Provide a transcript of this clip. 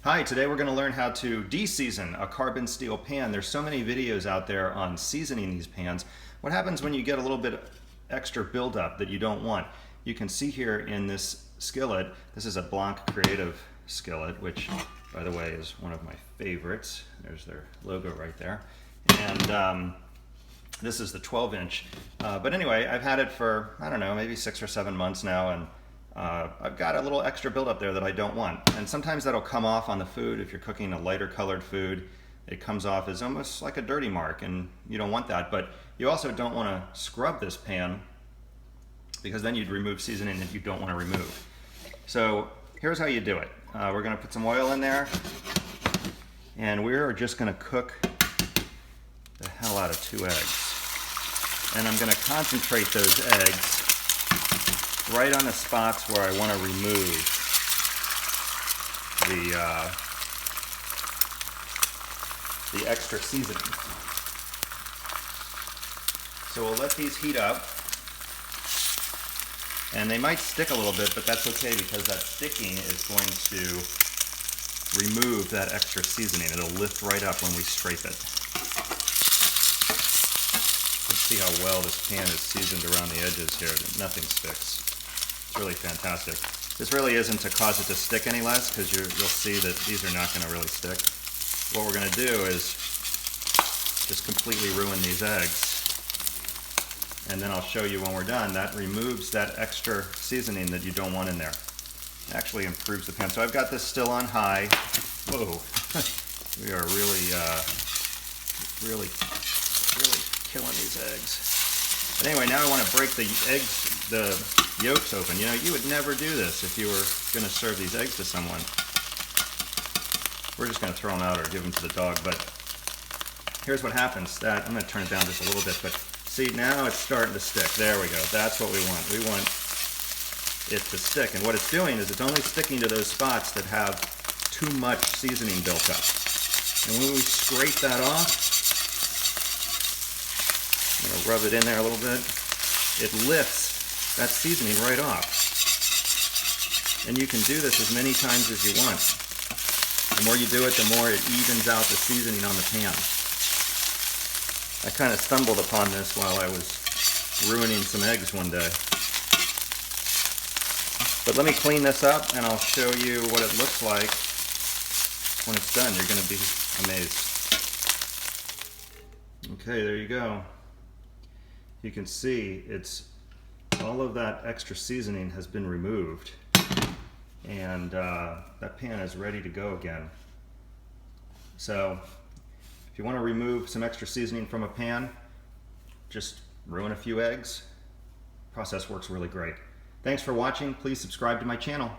Hi, today we're going to learn how to de-season a carbon steel pan. There's so many videos out there on seasoning these pans. What happens when you get a little bit extra buildup that you don't want? You can see here in this skillet, this is a Blanc Creative skillet, which by the way is one of my favorites. There's their logo right there. And this is the 12-inch. But anyway, I've had it for, I don't know, maybe 6 or 7 months now, and I've got a little extra buildup there that I don't want. And sometimes that'll come off on the food. If you're cooking a lighter colored food, it comes off as almost like a dirty mark, and you don't want that. But you also don't want to scrub this pan, because then you'd remove seasoning that you don't want to remove. So here's how you do it. We're going to put some oil in there, and we're just going to cook the hell out of 2 eggs. And I'm going to concentrate those eggs right on the spots where I want to remove the extra seasoning. So we'll let these heat up, and they might stick a little bit, but that's okay, because that sticking is going to remove that extra seasoning. It'll lift right up when we scrape it. Let's see how well this pan is seasoned around the edges here. Nothing sticks. It's really fantastic. This really isn't to cause it to stick any less, because you'll see that these are not going to really stick. What we're going to do is just completely ruin these eggs, and then I'll show you when we're done. That removes that extra seasoning that you don't want in there. It actually improves the pan. So I've got this still on high. Whoa, we are really killing these eggs. But anyway, now I want to break the yolks open. You know, you would never do this if you were going to serve these eggs to someone. We're just going to throw them out or give them to the dog. But here's what happens. I'm going to turn it down just a little bit, but see, now it's starting to stick. There we go. That's what we want. We want it to stick. And what it's doing is it's only sticking to those spots that have too much seasoning built up. And when we scrape that off, I'm going to rub it in there a little bit, it lifts that seasoning right off. And you can do this as many times as you want. The more you do it, the more it evens out the seasoning on the pan. I kind of stumbled upon this while I was ruining some eggs one day. But let me clean this up, and I'll show you what it looks like when it's done. You're going to be amazed. Okay, there you go. You can see all of that extra seasoning has been removed, and that pan is ready to go again. So if you want to remove some extra seasoning from a pan, just ruin a few eggs. The process works really great. Thanks for watching. Please subscribe to my channel.